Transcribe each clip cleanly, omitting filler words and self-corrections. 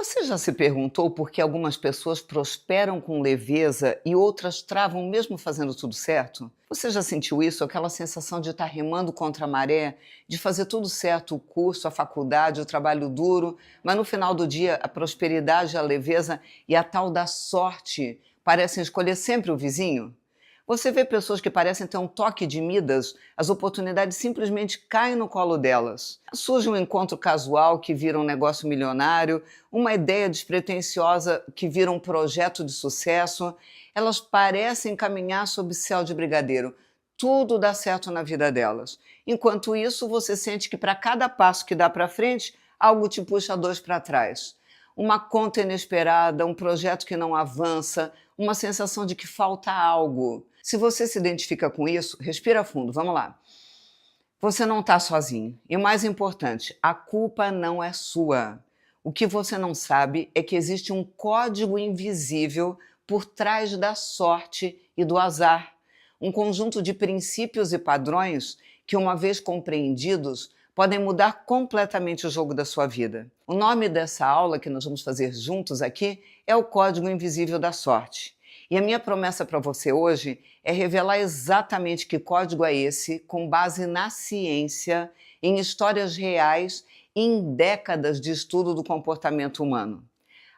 Você já se perguntou por que algumas pessoas prosperam com leveza e outras travam mesmo fazendo tudo certo? Você já sentiu isso? Aquela sensação de estar remando contra a maré, de fazer tudo certo, o curso, a faculdade, o trabalho duro, mas no final do dia a prosperidade, a leveza e a tal da sorte parecem escolher sempre o vizinho? Você vê pessoas que parecem ter um toque de Midas, as oportunidades simplesmente caem no colo delas. Surge um encontro casual que vira um negócio milionário, uma ideia despretensiosa que vira um projeto de sucesso. Elas parecem caminhar sob céu de brigadeiro. Tudo dá certo na vida delas. Enquanto isso, você sente que para cada passo que dá para frente, algo te puxa dois para trás. Uma conta inesperada, um projeto que não avança, uma sensação de que falta algo. Se você se identifica com isso, respira fundo, vamos lá. Você não está sozinho. E o mais importante, a culpa não é sua. O que você não sabe é que existe um código invisível por trás da sorte e do azar. Um conjunto de princípios e padrões que, uma vez compreendidos, podem mudar completamente o jogo da sua vida. O nome dessa aula que nós vamos fazer juntos aqui é o Código Invisível da Sorte. E a minha promessa para você hoje é revelar exatamente que código é esse, com base na ciência, em histórias reais e em décadas de estudo do comportamento humano.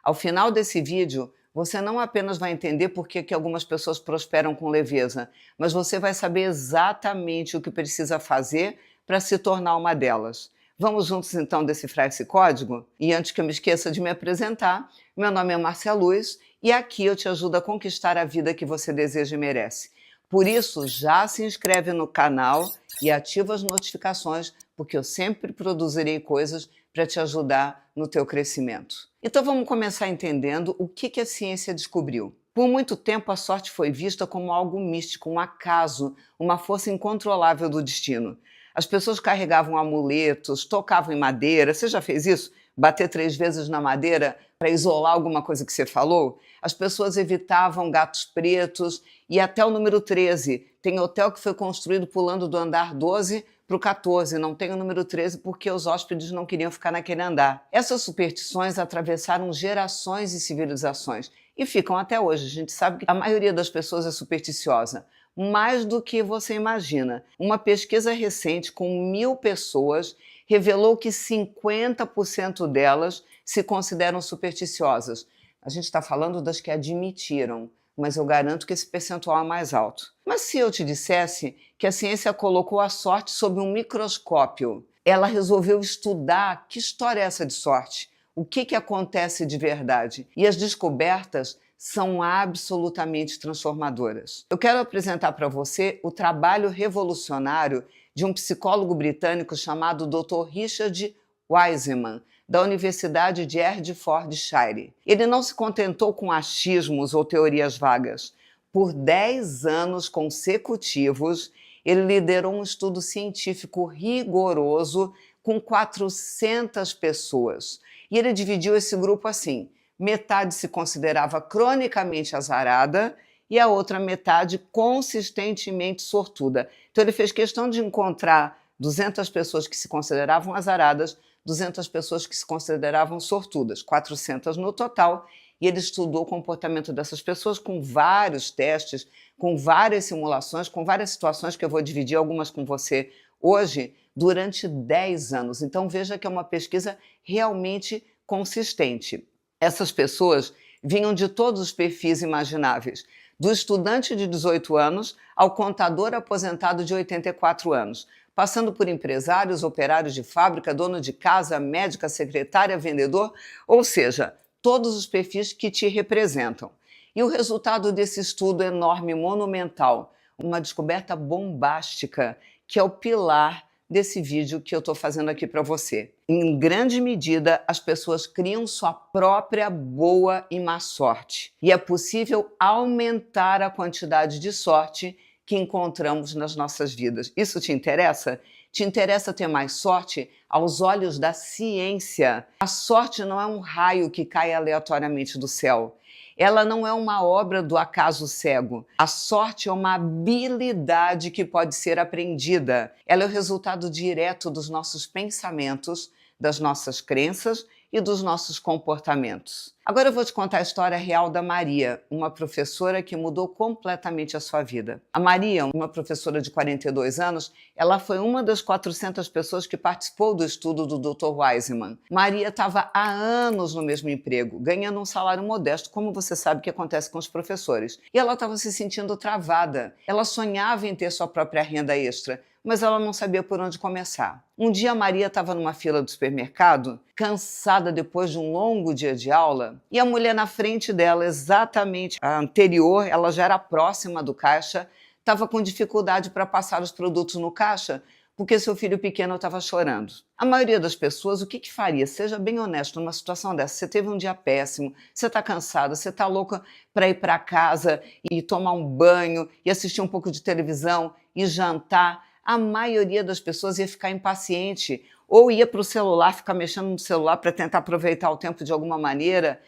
Ao final desse vídeo, você não apenas vai entender por que algumas pessoas prosperam com leveza, mas você vai saber exatamente o que precisa fazer para se tornar uma delas. Vamos juntos então decifrar esse código? E antes que eu me esqueça de me apresentar, meu nome é Márcia Luz e aqui eu te ajudo a conquistar a vida que você deseja e merece. Por isso, já se inscreve no canal e ativa as notificações, porque eu sempre produzirei coisas para te ajudar no teu crescimento. Então vamos começar entendendo o que a ciência descobriu. Por muito tempo a sorte foi vista como algo místico, um acaso, uma força incontrolável do destino. As pessoas carregavam amuletos, tocavam em madeira. Você já fez isso? Bater 3 vezes na madeira para isolar alguma coisa que você falou? As pessoas evitavam gatos pretos e até o número 13. Tem hotel que foi construído pulando do andar 12 para o 14. Não tem o número 13 porque os hóspedes não queriam ficar naquele andar. Essas superstições atravessaram gerações e civilizações e ficam até hoje. A gente sabe que a maioria das pessoas é supersticiosa. Mais do que você imagina. Uma pesquisa recente com 1.000 pessoas revelou que 50% delas se consideram supersticiosas. A gente está falando das que admitiram, mas eu garanto que esse percentual é mais alto. Mas se eu te dissesse que a ciência colocou a sorte sob um microscópio, ela resolveu estudar que história é essa de sorte, o que acontece de verdade, e as descobertas são absolutamente transformadoras. Eu quero apresentar para você o trabalho revolucionário de um psicólogo britânico chamado Dr. Richard Wiseman, da Universidade de Hertfordshire. Ele não se contentou com achismos ou teorias vagas. Por 10 anos consecutivos, ele liderou um estudo científico rigoroso com 400 pessoas. E ele dividiu esse grupo assim: metade se considerava cronicamente azarada e a outra metade consistentemente sortuda. Então ele fez questão de encontrar 200 pessoas que se consideravam azaradas, 200 pessoas que se consideravam sortudas, 400 no total, e ele estudou o comportamento dessas pessoas com vários testes, com várias simulações, com várias situações que eu vou dividir algumas com você hoje, durante 10 anos. Então veja que é uma pesquisa realmente consistente. Essas pessoas vinham de todos os perfis imagináveis, do estudante de 18 anos ao contador aposentado de 84 anos, passando por empresários, operários de fábrica, dono de casa, médica, secretária, vendedor, ou seja, todos os perfis que te representam. E o resultado desse estudo enorme, monumental, uma descoberta bombástica, que é o pilar desse vídeo que eu estou fazendo aqui para você. Em grande medida, as pessoas criam sua própria boa e má sorte. E é possível aumentar a quantidade de sorte que encontramos nas nossas vidas. Isso te interessa? Te interessa ter mais sorte aos olhos da ciência? A sorte não é um raio que cai aleatoriamente do céu. Ela não é uma obra do acaso cego. A sorte é uma habilidade que pode ser aprendida. Ela é o resultado direto dos nossos pensamentos, das nossas crenças e dos nossos comportamentos. Agora eu vou te contar a história real da Maria, uma professora que mudou completamente a sua vida. A Maria, uma professora de 42 anos, ela foi uma das 400 pessoas que participou do estudo do Dr. Wiseman. Maria estava há anos no mesmo emprego, ganhando um salário modesto, como você sabe que acontece com os professores. E ela estava se sentindo travada. Ela sonhava em ter sua própria renda extra, mas ela não sabia por onde começar. Um dia, Maria estava numa fila do supermercado, cansada depois de um longo dia de aula, e a mulher na frente dela, exatamente a anterior, ela já era próxima do caixa, estava com dificuldade para passar os produtos no caixa, porque seu filho pequeno estava chorando. A maioria das pessoas, o que faria? Seja bem honesto, numa situação dessa, você teve um dia péssimo, você está cansada, você está louca para ir para casa e tomar um banho, e assistir um pouco de televisão, e jantar. A maioria das pessoas ia ficar impaciente ou ia para o celular, ficar mexendo no celular para tentar aproveitar o tempo de alguma maneira,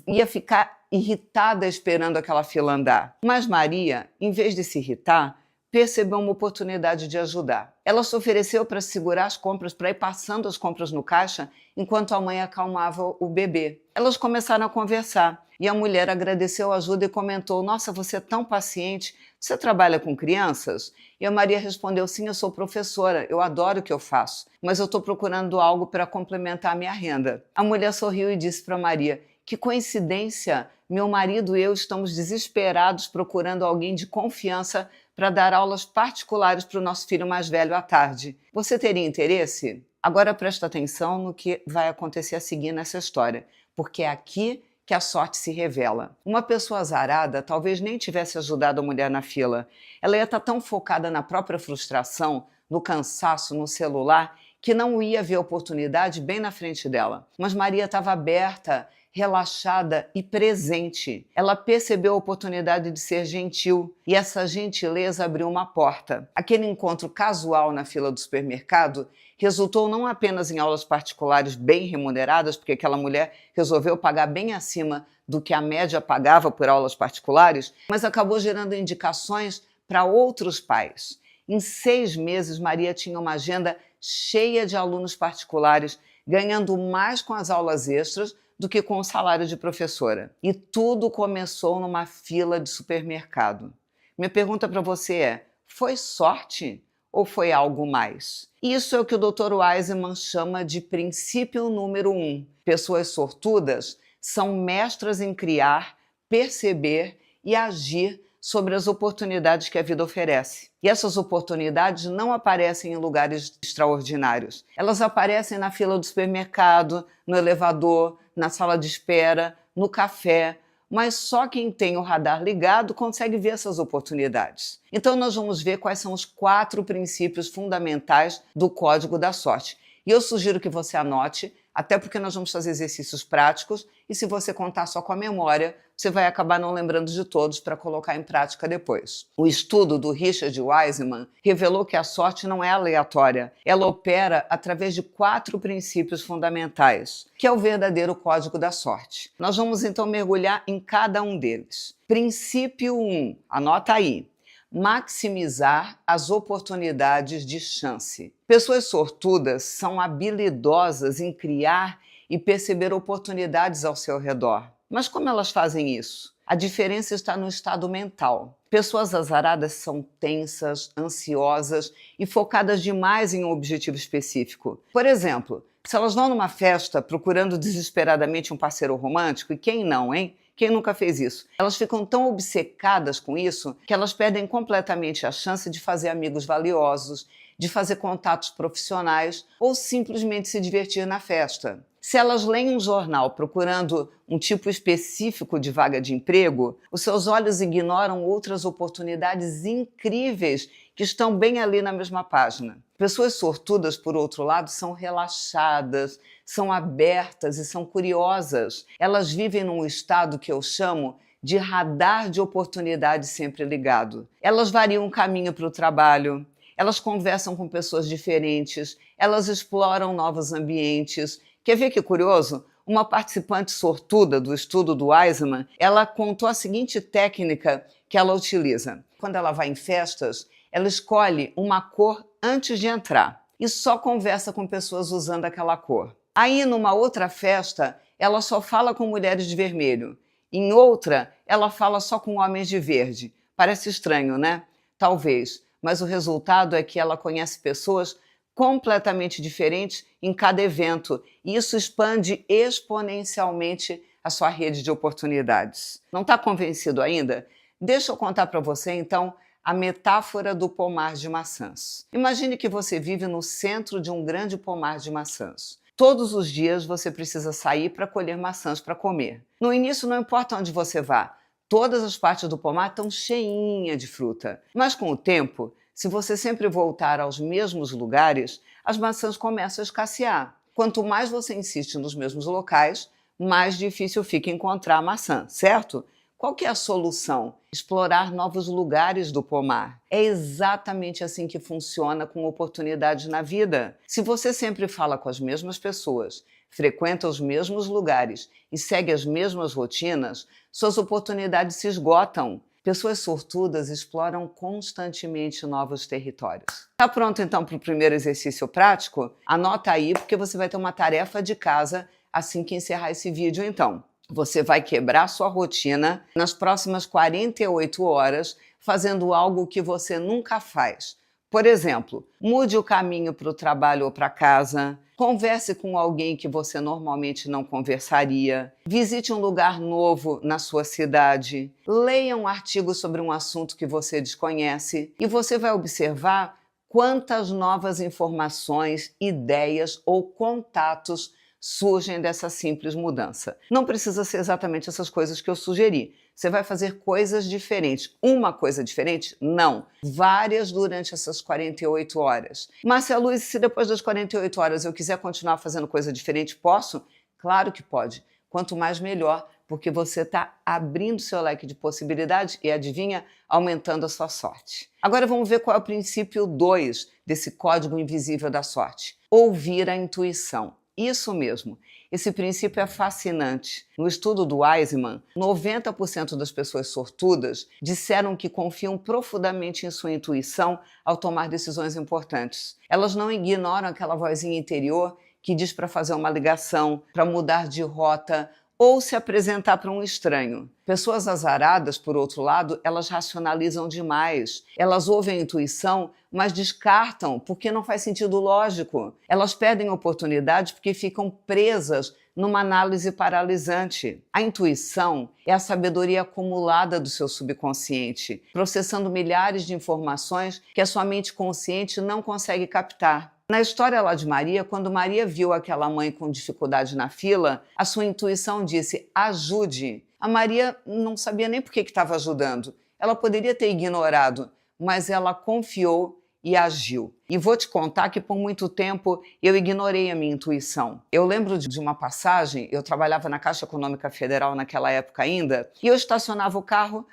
ia ficar irritada esperando aquela fila andar. Mas Maria, em vez de se irritar, percebeu uma oportunidade de ajudar. Ela se ofereceu para segurar as compras, para ir passando as compras no caixa, enquanto a mãe acalmava o bebê. Elas começaram a conversar e a mulher agradeceu a ajuda e comentou: "Nossa, você é tão paciente, você trabalha com crianças?" E a Maria respondeu: "Sim, eu sou professora, eu adoro o que eu faço, mas eu estou procurando algo para complementar a minha renda." A mulher sorriu e disse para Maria: "Que coincidência, meu marido e eu estamos desesperados procurando alguém de confiança para dar aulas particulares para o nosso filho mais velho à tarde. Você teria interesse?" Agora presta atenção no que vai acontecer a seguir nessa história, porque é aqui que a sorte se revela. Uma pessoa azarada talvez nem tivesse ajudado a mulher na fila. Ela ia estar tão focada na própria frustração, no cansaço, no celular, que não ia ver a oportunidade bem na frente dela. Mas Maria estava aberta, relaxada e presente. Ela percebeu a oportunidade de ser gentil e essa gentileza abriu uma porta. Aquele encontro casual na fila do supermercado resultou não apenas em aulas particulares bem remuneradas, porque aquela mulher resolveu pagar bem acima do que a média pagava por aulas particulares, mas acabou gerando indicações para outros pais. Em 6 meses, Maria tinha uma agenda cheia de alunos particulares, ganhando mais com as aulas extras do que com o salário de professora. E tudo começou numa fila de supermercado. Minha pergunta para você é: foi sorte ou foi algo mais? Isso é o que o Dr. Wiseman chama de princípio número 1. Pessoas sortudas são mestras em criar, perceber e agir sobre as oportunidades que a vida oferece. E essas oportunidades não aparecem em lugares extraordinários. Elas aparecem na fila do supermercado, no elevador, na sala de espera, no café, mas só quem tem o radar ligado consegue ver essas oportunidades. Então nós vamos ver quais são os 4 princípios fundamentais do Código da Sorte. E eu sugiro que você anote, até porque nós vamos fazer exercícios práticos e se você contar só com a memória, você vai acabar não lembrando de todos para colocar em prática depois. O estudo do Richard Wiseman revelou que a sorte não é aleatória. Ela opera através de 4 princípios fundamentais, que é o verdadeiro código da sorte. Nós vamos então mergulhar em cada um deles. Princípio 1, anota aí: maximizar as oportunidades de chance. Pessoas sortudas são habilidosas em criar e perceber oportunidades ao seu redor. Mas como elas fazem isso? A diferença está no estado mental. Pessoas azaradas são tensas, ansiosas e focadas demais em um objetivo específico. Por exemplo, se elas vão numa festa procurando desesperadamente um parceiro romântico, e quem não, hein? Quem nunca fez isso? Elas ficam tão obcecadas com isso que elas perdem completamente a chance de fazer amigos valiosos, de fazer contatos profissionais ou simplesmente se divertir na festa. Se elas leem um jornal procurando um tipo específico de vaga de emprego, os seus olhos ignoram outras oportunidades incríveis que estão bem ali na mesma página. Pessoas sortudas, por outro lado, são relaxadas, são abertas e são curiosas. Elas vivem num estado que eu chamo de radar de oportunidade sempre ligado. Elas variam o caminho para o trabalho, elas conversam com pessoas diferentes, elas exploram novos ambientes. Quer ver que curioso? Uma participante sortuda do estudo do Wiseman, ela contou a seguinte técnica que ela utiliza. Quando ela vai em festas, ela escolhe uma cor antes de entrar e só conversa com pessoas usando aquela cor. Aí, numa outra festa, ela só fala com mulheres de vermelho. Em outra, ela fala só com homens de verde. Parece estranho, né? Talvez, mas o resultado é que ela conhece pessoas completamente diferentes em cada evento, e isso expande exponencialmente a sua rede de oportunidades. Não está convencido ainda? Deixa eu contar para você, então, a metáfora do pomar de maçãs. Imagine que você vive no centro de um grande pomar de maçãs. Todos os dias você precisa sair para colher maçãs para comer. No início, não importa onde você vá, todas as partes do pomar estão cheinhas de fruta. Mas com o tempo, se você sempre voltar aos mesmos lugares, as maçãs começam a escassear. Quanto mais você insiste nos mesmos locais, mais difícil fica encontrar a maçã, certo? Qual que é a solução? Explorar novos lugares do pomar. É exatamente assim que funciona com oportunidades na vida. Se você sempre fala com as mesmas pessoas, frequenta os mesmos lugares e segue as mesmas rotinas, suas oportunidades se esgotam. Pessoas sortudas exploram constantemente novos territórios. Tá pronto então para o primeiro exercício prático? Anota aí porque você vai ter uma tarefa de casa assim que encerrar esse vídeo então. Você vai quebrar sua rotina nas próximas 48 horas fazendo algo que você nunca faz. Por exemplo, mude o caminho para o trabalho ou para casa, converse com alguém que você normalmente não conversaria, visite um lugar novo na sua cidade, leia um artigo sobre um assunto que você desconhece e você vai observar quantas novas informações, ideias ou contatos surgem dessa simples mudança. Não precisa ser exatamente essas coisas que eu sugeri. Você vai fazer coisas diferentes. Uma coisa diferente? Não. Várias durante essas 48 horas. Márcia Luiz, se depois das 48 horas eu quiser continuar fazendo coisa diferente, posso? Claro que pode. Quanto mais melhor, porque você está abrindo seu leque de possibilidades e, adivinha, aumentando a sua sorte. Agora vamos ver qual é o princípio 2 desse código invisível da sorte. Ouvir a intuição. Isso mesmo, esse princípio é fascinante. No estudo do Wiseman, 90% das pessoas sortudas disseram que confiam profundamente em sua intuição ao tomar decisões importantes. Elas não ignoram aquela vozinha interior que diz para fazer uma ligação, para mudar de rota ou se apresentar para um estranho. Pessoas azaradas, por outro lado, elas racionalizam demais. Elas ouvem a intuição, mas descartam porque não faz sentido lógico. Elas perdem oportunidades porque ficam presas numa análise paralisante. A intuição é a sabedoria acumulada do seu subconsciente, processando milhares de informações que a sua mente consciente não consegue captar. Na história lá de Maria, quando Maria viu aquela mãe com dificuldade na fila, a sua intuição disse: ajude. A Maria não sabia nem por que estava ajudando. Ela poderia ter ignorado, mas ela confiou e agiu. E vou te contar que por muito tempo eu ignorei a minha intuição. Eu lembro de uma passagem, eu trabalhava na Caixa Econômica Federal naquela época ainda, e eu estacionava o carro,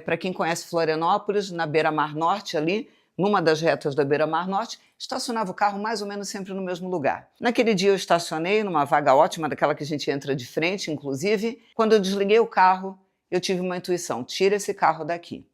para quem conhece Florianópolis, na Beira-Mar Norte ali, numa das retas da Beira-Mar Norte, estacionava o carro mais ou menos sempre no mesmo lugar. Naquele dia eu estacionei numa vaga ótima, daquela que a gente entra de frente, inclusive. Quando eu desliguei o carro, eu tive uma intuição: tira esse carro daqui.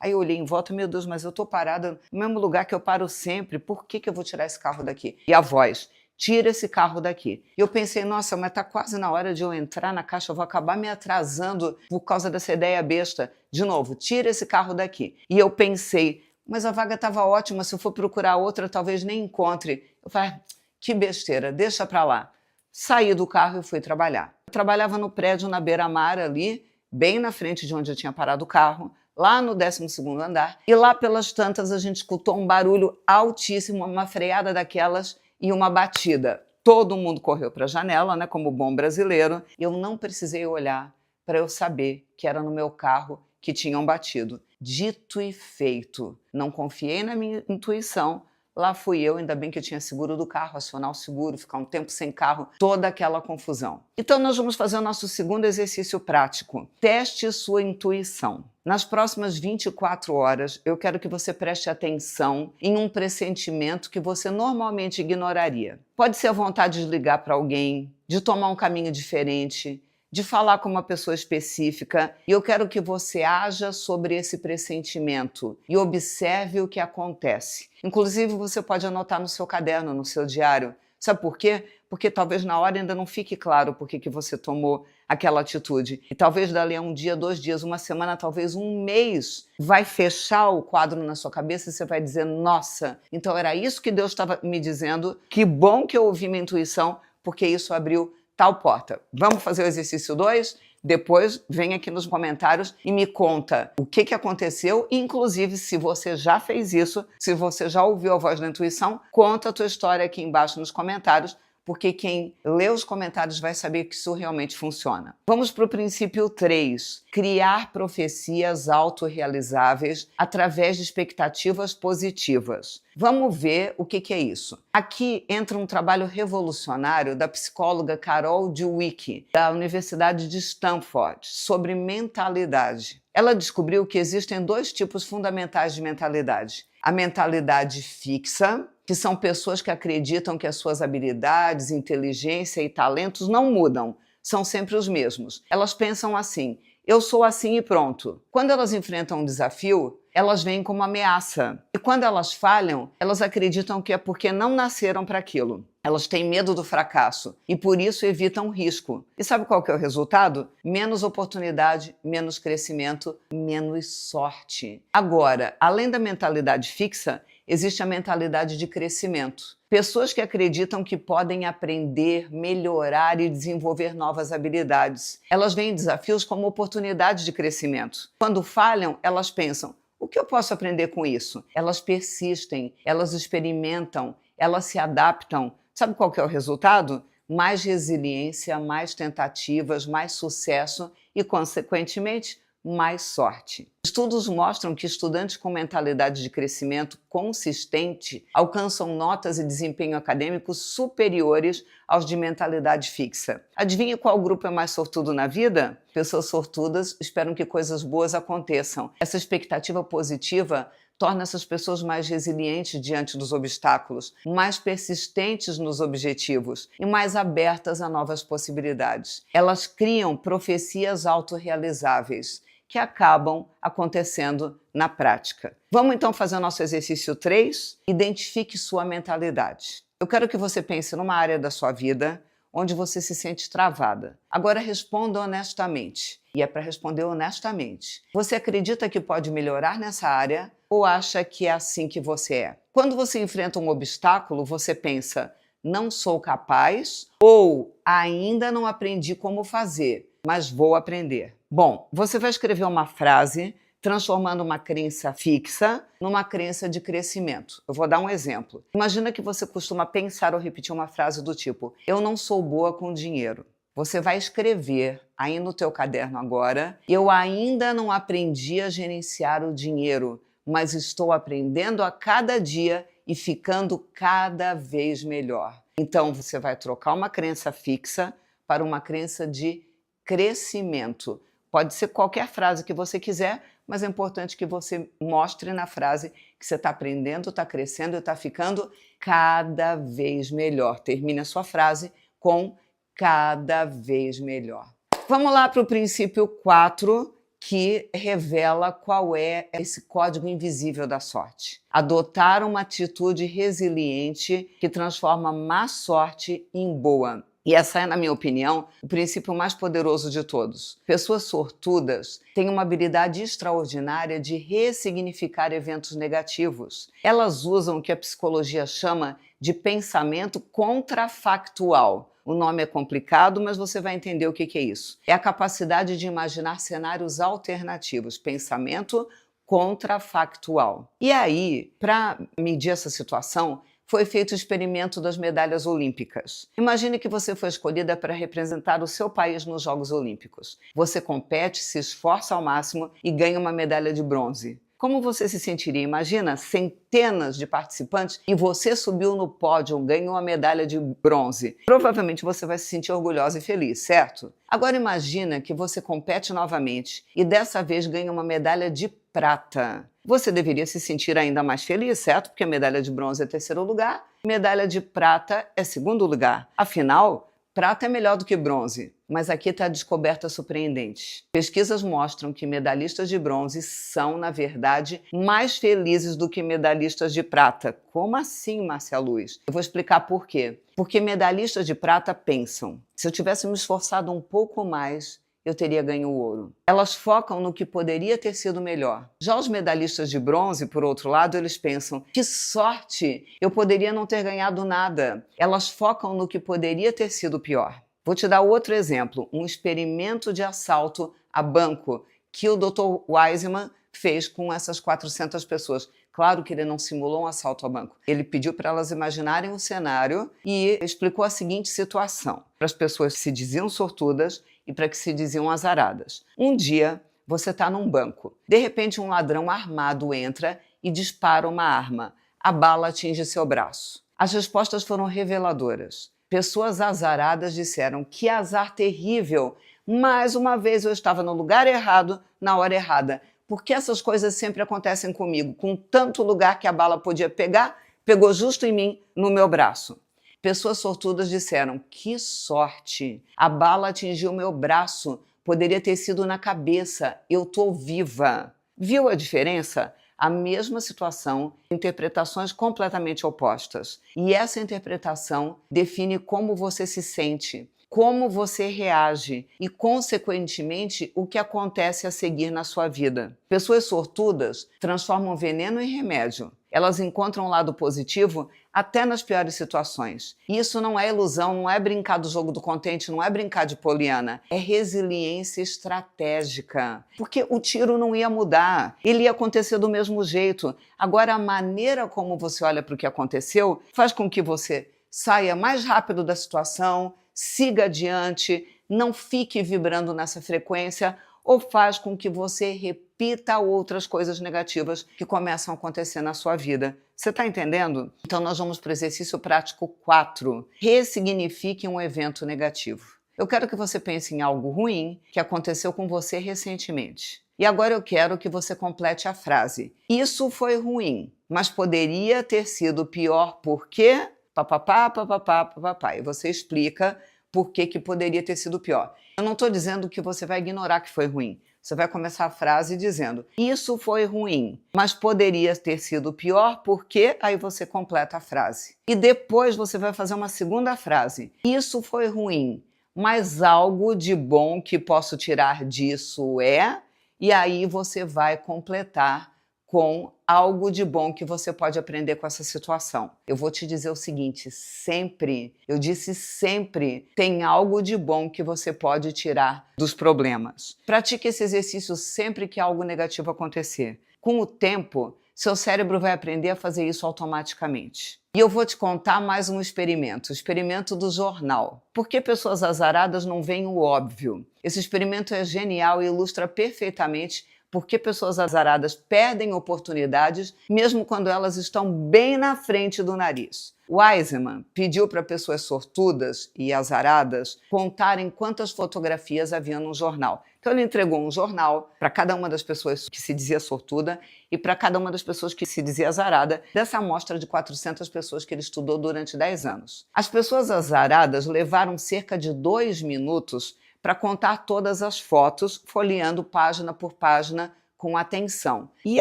Aí eu olhei em volta, meu Deus, mas eu estou parada no mesmo lugar que eu paro sempre, por que eu vou tirar esse carro daqui? E a voz: tira esse carro daqui. E eu pensei, nossa, mas está quase na hora de eu entrar na caixa, eu vou acabar me atrasando por causa dessa ideia besta. De novo, tira esse carro daqui. E eu pensei, mas a vaga estava ótima, se eu for procurar outra, talvez nem encontre. Eu falei, que besteira, deixa para lá. Saí do carro e fui trabalhar. Eu trabalhava no prédio na Beira-Mar ali, bem na frente de onde eu tinha parado o carro, lá no 12º andar, e lá pelas tantas a gente escutou um barulho altíssimo, uma freada daquelas e uma batida. Todo mundo correu para a janela, né, como bom brasileiro, e eu não precisei olhar para eu saber que era no meu carro que tinham batido. Dito e feito. Não confiei na minha intuição. Lá fui eu, ainda bem que eu tinha seguro do carro, acionar o seguro, ficar um tempo sem carro, toda aquela confusão. Então nós vamos fazer o nosso segundo exercício prático. Teste sua intuição. Nas próximas 24 horas, eu quero que você preste atenção em um pressentimento que você normalmente ignoraria. Pode ser a vontade de ligar para alguém, de tomar um caminho diferente, de falar com uma pessoa específica, e eu quero que você haja sobre esse pressentimento e observe o que acontece. Inclusive, você pode anotar no seu caderno, no seu diário. Sabe por quê? Porque talvez na hora ainda não fique claro por que você tomou aquela atitude. E talvez dali a um dia, 2 dias, uma semana, talvez um mês, vai fechar o quadro na sua cabeça e você vai dizer, nossa, então era isso que Deus estava me dizendo, que bom que eu ouvi minha intuição, porque isso abriu tal porta. Vamos fazer o exercício 2? Depois vem aqui nos comentários e me conta o que aconteceu, inclusive se você já fez isso, se você já ouviu a voz da intuição, conta a tua história aqui embaixo nos comentários, porque quem lê os comentários vai saber que isso realmente funciona. Vamos para o princípio 3. Criar profecias autorrealizáveis através de expectativas positivas. Vamos ver o que é isso. Aqui entra um trabalho revolucionário da psicóloga Carol Dweck, da Universidade de Stanford, sobre mentalidade. Ela descobriu que existem 2 tipos fundamentais de mentalidade. A mentalidade fixa, que são pessoas que acreditam que as suas habilidades, inteligência e talentos não mudam, são sempre os mesmos. Elas pensam assim, eu sou assim e pronto. Quando elas enfrentam um desafio, elas veem como ameaça. E quando elas falham, elas acreditam que é porque não nasceram para aquilo. Elas têm medo do fracasso e por isso evitam risco. E sabe qual que é o resultado? Menos oportunidade, menos crescimento, menos sorte. Agora, além da mentalidade fixa, existe a mentalidade de crescimento. Pessoas que acreditam que podem aprender, melhorar e desenvolver novas habilidades. Elas veem desafios como oportunidades de crescimento. Quando falham, elas pensam, o que eu posso aprender com isso? Elas persistem, elas experimentam, elas se adaptam. Sabe qual que é o resultado? Mais resiliência, mais tentativas, mais sucesso e, consequentemente, mais sorte. Estudos mostram que estudantes com mentalidade de crescimento consistente alcançam notas e desempenho acadêmico superiores aos de mentalidade fixa. Adivinha qual grupo é mais sortudo na vida? Pessoas sortudas esperam que coisas boas aconteçam. Essa expectativa positiva torna essas pessoas mais resilientes diante dos obstáculos, mais persistentes nos objetivos e mais abertas a novas possibilidades. Elas criam profecias autorrealizáveis, que acabam acontecendo na prática. Vamos então fazer o nosso exercício 3? Identifique sua mentalidade. Eu quero que você pense numa área da sua vida onde você se sente travada. Agora responda honestamente. E é para responder honestamente. Você acredita que pode melhorar nessa área ou acha que é assim que você é? Quando você enfrenta um obstáculo, você pensa, não sou capaz ou ainda não aprendi como fazer, mas vou aprender. Bom, você vai escrever uma frase transformando uma crença fixa numa crença de crescimento. Eu vou dar um exemplo. Imagina que você costuma pensar ou repetir uma frase do tipo, eu não sou boa com dinheiro. Você vai escrever aí no teu caderno agora, eu ainda não aprendi a gerenciar o dinheiro, mas estou aprendendo a cada dia e ficando cada vez melhor. Então você vai trocar uma crença fixa para uma crença de crescimento. Pode ser qualquer frase que você quiser, mas é importante que você mostre na frase que você está aprendendo, está crescendo e está ficando cada vez melhor. Termine a sua frase com cada vez melhor. Vamos lá para o princípio 4, que revela qual é esse código invisível da sorte. Adotar uma atitude resiliente que transforma má sorte em boa. E essa é, na minha opinião, o princípio mais poderoso de todos. Pessoas sortudas têm uma habilidade extraordinária de ressignificar eventos negativos. Elas usam o que a psicologia chama de pensamento contrafactual. O nome é complicado, mas você vai entender o que é isso. É a capacidade de imaginar cenários alternativos, pensamento contrafactual. E aí, para medir essa situação, foi feito o experimento das medalhas olímpicas. Imagine que você foi escolhida para representar o seu país nos Jogos Olímpicos. Você compete, se esforça ao máximo e ganha uma medalha de bronze. Como você se sentiria? Imagina centenas de participantes e você subiu no pódio, ganhou uma medalha de bronze. Provavelmente você vai se sentir orgulhosa e feliz, certo? Agora imagina que você compete novamente e dessa vez ganha uma medalha de prata. Você deveria se sentir ainda mais feliz, certo? Porque a medalha de bronze é terceiro lugar, medalha de prata é segundo lugar. Afinal, Prata é melhor do que bronze, mas aqui está a descoberta surpreendente. Pesquisas mostram que medalhistas de bronze são, na verdade, mais felizes do que medalhistas de prata. Como assim, Márcia Luz? Eu vou explicar por quê. Porque medalhistas de prata pensam: se eu tivesse me esforçado um pouco mais, eu teria ganho o ouro. Elas focam no que poderia ter sido melhor. Já os medalhistas de bronze, por outro lado, eles pensam: que sorte! Eu poderia não ter ganhado nada. Elas focam no que poderia ter sido pior. Vou te dar outro exemplo, um experimento de assalto a banco que o Dr. Wiseman fez com essas 400 pessoas. Claro que ele não simulou um assalto ao banco. Ele pediu para elas imaginarem um cenário e explicou a seguinte situação para as pessoas que se diziam sortudas e para que se diziam azaradas. Um dia, você está num banco. De repente, um ladrão armado entra e dispara uma arma. A bala atinge seu braço. As respostas foram reveladoras. Pessoas azaradas disseram: que azar terrível! Mais uma vez eu estava no lugar errado, na hora errada. Porque essas coisas sempre acontecem comigo. Com tanto lugar que a bala podia pegar, pegou justo em mim, no meu braço. Pessoas sortudas disseram: que sorte! A bala atingiu meu braço, poderia ter sido na cabeça, eu estou viva. Viu a diferença? A mesma situação, interpretações completamente opostas. E essa interpretação define como você se sente, como você reage e, consequentemente, o que acontece a seguir na sua vida. Pessoas sortudas transformam veneno em remédio. Elas encontram um lado positivo até nas piores situações. E isso não é ilusão, não é brincar do jogo do contente, não é brincar de Poliana. É resiliência estratégica. Porque o tiro não ia mudar, ele ia acontecer do mesmo jeito. Agora, a maneira como você olha para o que aconteceu faz com que você saia mais rápido da situação, siga adiante, não fique vibrando nessa frequência, ou faz com que você repita outras coisas negativas que começam a acontecer na sua vida. Você está entendendo? Então nós vamos para o exercício prático 4. Ressignifique um evento negativo. Eu quero que você pense em algo ruim que aconteceu com você recentemente. E agora eu quero que você complete a frase: isso foi ruim, mas poderia ter sido pior porque... papapá, papapá, papapá. E você explica por que poderia ter sido pior. Eu não estou dizendo que você vai ignorar que foi ruim. Você vai começar a frase dizendo: isso foi ruim, mas poderia ter sido pior porque... aí você completa a frase. E depois você vai fazer uma segunda frase: isso foi ruim, mas algo de bom que posso tirar disso é... e aí você vai completar com algo de bom que você pode aprender com essa situação. Eu vou te dizer o seguinte: sempre, eu disse sempre, tem algo de bom que você pode tirar dos problemas. Pratique esse exercício sempre que algo negativo acontecer. Com o tempo, seu cérebro vai aprender a fazer isso automaticamente. E eu vou te contar mais um experimento, o experimento do jornal. Por que pessoas azaradas não veem o óbvio? Esse experimento é genial e ilustra perfeitamente por que pessoas azaradas perdem oportunidades mesmo quando elas estão bem na frente do nariz. Wiseman pediu para pessoas sortudas e azaradas contarem quantas fotografias havia no jornal. Então ele entregou um jornal para cada uma das pessoas que se dizia sortuda e para cada uma das pessoas que se dizia azarada, dessa amostra de 400 pessoas que ele estudou durante 10 anos. As pessoas azaradas levaram cerca de 2 minutos para contar todas as fotos, folheando página por página com atenção. E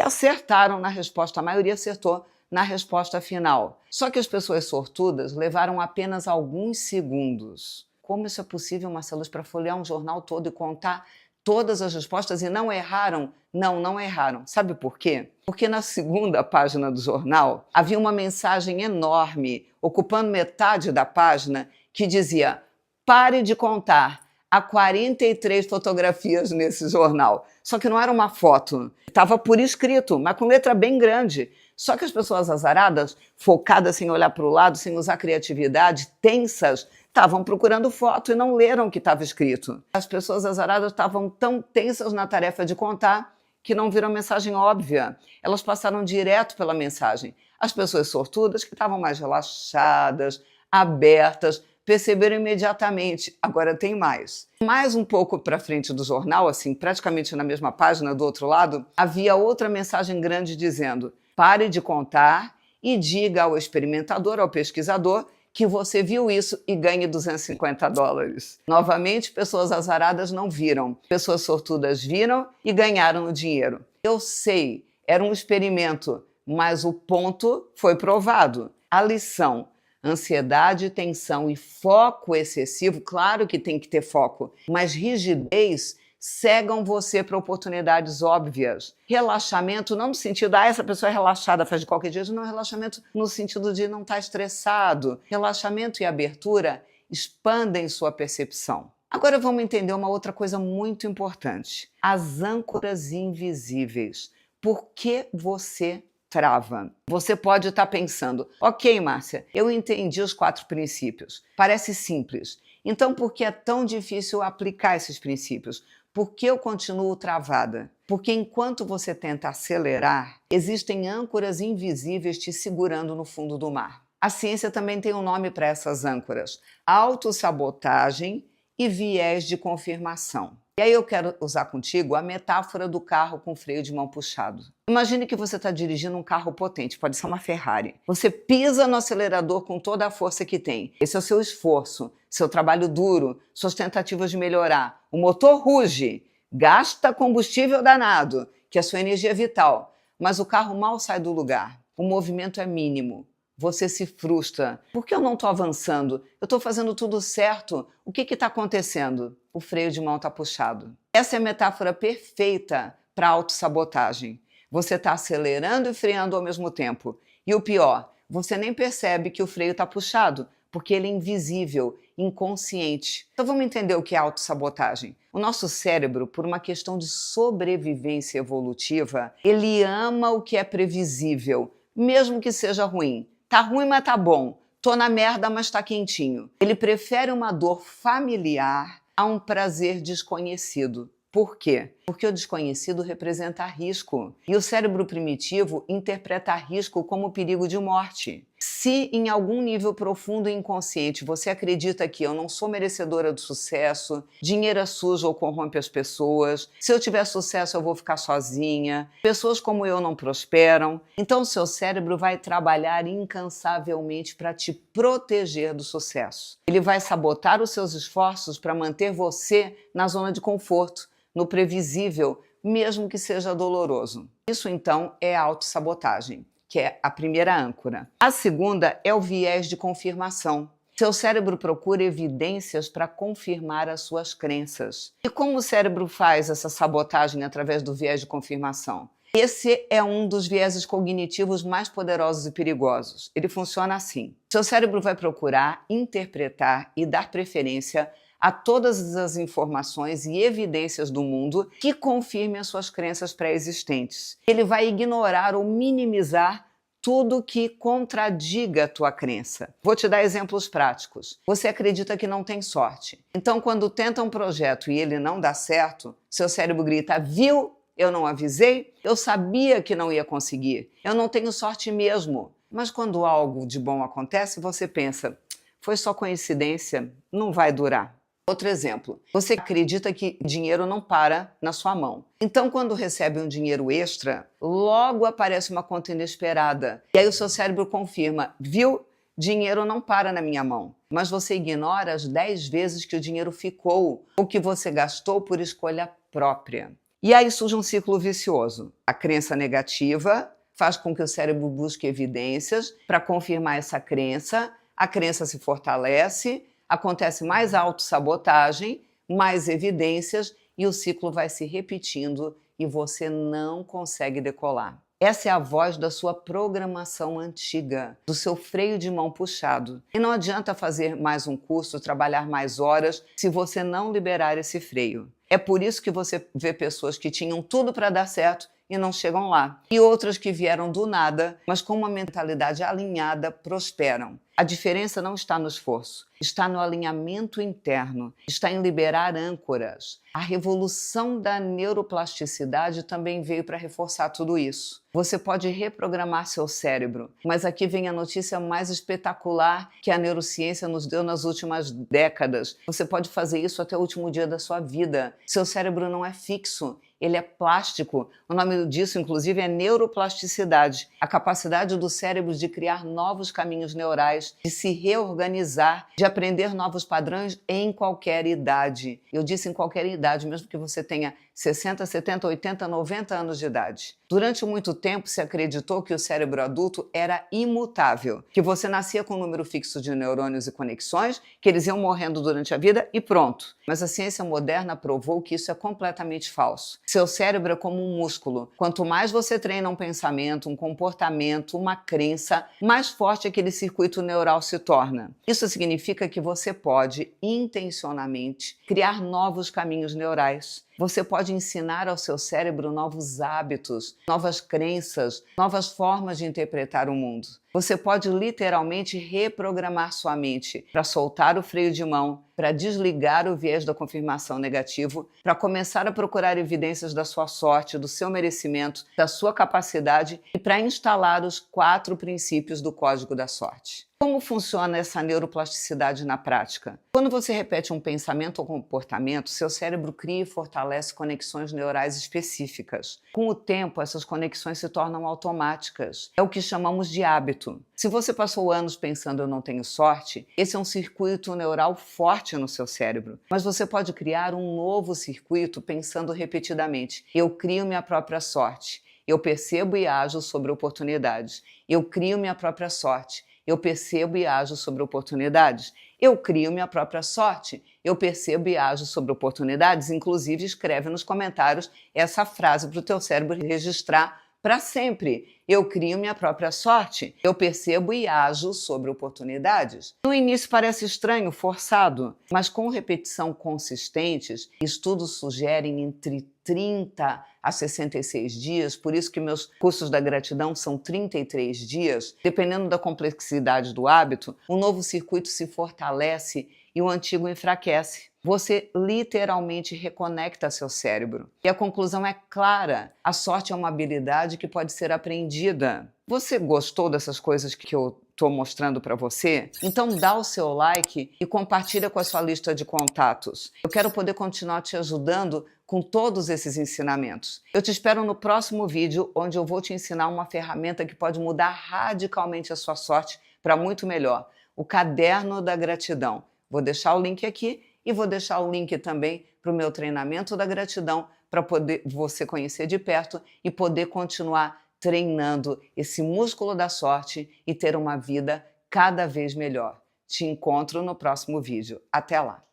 acertaram na resposta, a maioria acertou na resposta final. Só que as pessoas sortudas levaram apenas alguns segundos. Como isso é possível, Marcelo, para folhear um jornal todo e contar todas as respostas e não erraram? Não erraram. Sabe por quê? Porque na segunda página do jornal havia uma mensagem enorme, ocupando metade da página, que dizia: pare de contar. Há 43 fotografias nesse jornal. Só que não era uma foto. Estava por escrito, mas com letra bem grande. Só que as pessoas azaradas, focadas sem olhar para o lado, sem usar criatividade, tensas, estavam procurando foto e não leram o que estava escrito. As pessoas azaradas estavam tão tensas na tarefa de contar que não viram a mensagem óbvia. Elas passaram direto pela mensagem. As pessoas sortudas, que estavam mais relaxadas, abertas, perceberam imediatamente. Agora tem mais. Mais um pouco para frente do jornal, assim, praticamente na mesma página do outro lado, havia outra mensagem grande dizendo: pare de contar e diga ao experimentador, ao pesquisador, que você viu isso e ganhe $250. Novamente, pessoas azaradas não viram. Pessoas sortudas viram e ganharam o dinheiro. Eu sei, era um experimento, mas o ponto foi provado. A lição: ansiedade, tensão e foco excessivo, claro que tem que ter foco, mas rigidez cegam você para oportunidades óbvias. Relaxamento, não no sentido, essa pessoa é relaxada, faz de qualquer jeito, não, relaxamento no sentido de não estar estressado. Relaxamento e abertura expandem sua percepção. Agora vamos entender uma outra coisa muito importante: as âncoras invisíveis. Por que você trava? Você pode estar pensando, ok, Márcia, eu entendi os 4 princípios. Parece simples. Então, por que é tão difícil aplicar esses princípios? Por que eu continuo travada? Porque enquanto você tenta acelerar, existem âncoras invisíveis te segurando no fundo do mar. A ciência também tem um nome para essas âncoras: autossabotagem e viés de confirmação. E aí eu quero usar contigo a metáfora do carro com freio de mão puxado. Imagine que você está dirigindo um carro potente, pode ser uma Ferrari. Você pisa no acelerador com toda a força que tem. Esse é o seu esforço, seu trabalho duro, suas tentativas de melhorar. O motor ruge, gasta combustível danado, que é a sua energia vital. Mas o carro mal sai do lugar. O movimento é mínimo. Você se frustra. Por que eu não estou avançando? Eu estou fazendo tudo certo. O que está acontecendo? O freio de mão está puxado. Essa é a metáfora perfeita para a autossabotagem. Você está acelerando e freando ao mesmo tempo. E o pior, você nem percebe que o freio está puxado, porque ele é invisível, inconsciente. Então vamos entender o que é autossabotagem. O nosso cérebro, por uma questão de sobrevivência evolutiva, ele ama o que é previsível, mesmo que seja ruim. Tá ruim, mas tá bom. Tô na merda, mas tá quentinho. Ele prefere uma dor familiar a um prazer desconhecido. Por quê? Porque o desconhecido representa risco. E o cérebro primitivo interpreta risco como perigo de morte. Se em algum nível profundo e inconsciente você acredita que eu não sou merecedora do sucesso, dinheiro é sujo ou corrompe as pessoas, se eu tiver sucesso eu vou ficar sozinha, pessoas como eu não prosperam, então o seu cérebro vai trabalhar incansavelmente para te proteger do sucesso. Ele vai sabotar os seus esforços para manter você na zona de conforto, no previsível, mesmo que seja doloroso. Isso, então, é a autossabotagem, que é a primeira âncora. A segunda é o viés de confirmação. Seu cérebro procura evidências para confirmar as suas crenças. E como o cérebro faz essa sabotagem através do viés de confirmação? Esse é um dos vieses cognitivos mais poderosos e perigosos. Ele funciona assim: seu cérebro vai procurar interpretar e dar preferência a todas as informações e evidências do mundo que confirmem as suas crenças pré-existentes. Ele vai ignorar ou minimizar tudo que contradiga a tua crença. Vou te dar exemplos práticos. Você acredita que não tem sorte. Então, quando tenta um projeto e ele não dá certo, seu cérebro grita: viu? Eu não avisei? Eu sabia que não ia conseguir. Eu não tenho sorte mesmo. Mas quando algo de bom acontece, você pensa: foi só coincidência, não vai durar. Outro exemplo, você acredita que dinheiro não para na sua mão. Então, quando recebe um dinheiro extra, logo aparece uma conta inesperada. E aí o seu cérebro confirma: viu? Dinheiro não para na minha mão. Mas você ignora as 10 vezes que o dinheiro ficou, ou que você gastou por escolha própria. E aí surge um ciclo vicioso. A crença negativa faz com que o cérebro busque evidências para confirmar essa crença, a crença se fortalece, acontece mais autossabotagem, mais evidências e o ciclo vai se repetindo e você não consegue decolar. Essa é a voz da sua programação antiga, do seu freio de mão puxado. E não adianta fazer mais um curso, trabalhar mais horas, se você não liberar esse freio. É por isso que você vê pessoas que tinham tudo para dar certo e não chegam lá. E outras que vieram do nada, mas com uma mentalidade alinhada, prosperam. A diferença não está no esforço, está no alinhamento interno, está em liberar âncoras. A revolução da neuroplasticidade também veio para reforçar tudo isso. Você pode reprogramar seu cérebro, mas aqui vem a notícia mais espetacular que a neurociência nos deu nas últimas décadas. Você pode fazer isso até o último dia da sua vida. Seu cérebro não é fixo, ele é plástico. O nome disso, inclusive, é neuroplasticidade, a capacidade do cérebro de criar novos caminhos neurais capaz de se reorganizar, de aprender novos padrões em qualquer idade. Eu disse em qualquer idade, mesmo que você tenha 60, 70, 80, 90 anos de idade. Durante muito tempo se acreditou que o cérebro adulto era imutável, que você nascia com um número fixo de neurônios e conexões, que eles iam morrendo durante a vida e pronto. Mas a ciência moderna provou que isso é completamente falso. Seu cérebro é como um músculo. Quanto mais você treina um pensamento, um comportamento, uma crença, mais forte aquele circuito neural se torna. Isso significa que você pode, intencionalmente, criar novos caminhos neurais. Você pode ensinar ao seu cérebro novos hábitos, novas crenças, novas formas de interpretar o mundo. Você pode literalmente reprogramar sua mente para soltar o freio de mão, para desligar o viés da confirmação negativo, para começar a procurar evidências da sua sorte, do seu merecimento, da sua capacidade e para instalar os 4 princípios do código da sorte. Como funciona essa neuroplasticidade na prática? Quando você repete um pensamento ou comportamento, seu cérebro cria e fortalece conexões neurais específicas. Com o tempo, essas conexões se tornam automáticas. É o que chamamos de hábito. Se você passou anos pensando "eu não tenho sorte", esse é um circuito neural forte no seu cérebro. Mas você pode criar um novo circuito pensando repetidamente: "eu crio minha própria sorte. Eu percebo e ajo sobre oportunidades. Eu crio minha própria sorte. Eu percebo e ajo sobre oportunidades. Eu crio minha própria sorte. Eu percebo e ajo sobre oportunidades." Inclusive, escreve nos comentários essa frase para o teu cérebro registrar para sempre. Eu crio minha própria sorte. Eu percebo e ajo sobre oportunidades. No início parece estranho, forçado, mas com repetição consistentes, estudos sugerem entre 30 a 66 dias, por isso que meus cursos da gratidão são 33 dias, dependendo da complexidade do hábito, um novo circuito se fortalece e o antigo enfraquece. Você literalmente reconecta seu cérebro. E a conclusão é clara: a sorte é uma habilidade que pode ser aprendida. Você gostou dessas coisas que eu estou mostrando para você? Então dá o seu like e compartilha com a sua lista de contatos. Eu quero poder continuar te ajudando com todos esses ensinamentos. Eu te espero no próximo vídeo, onde eu vou te ensinar uma ferramenta que pode mudar radicalmente a sua sorte para muito melhor: o Caderno da Gratidão. Vou deixar o link aqui e vou deixar o link também para o meu treinamento da gratidão, para poder você conhecer de perto e poder continuar treinando esse músculo da sorte e ter uma vida cada vez melhor. Te encontro no próximo vídeo. Até lá!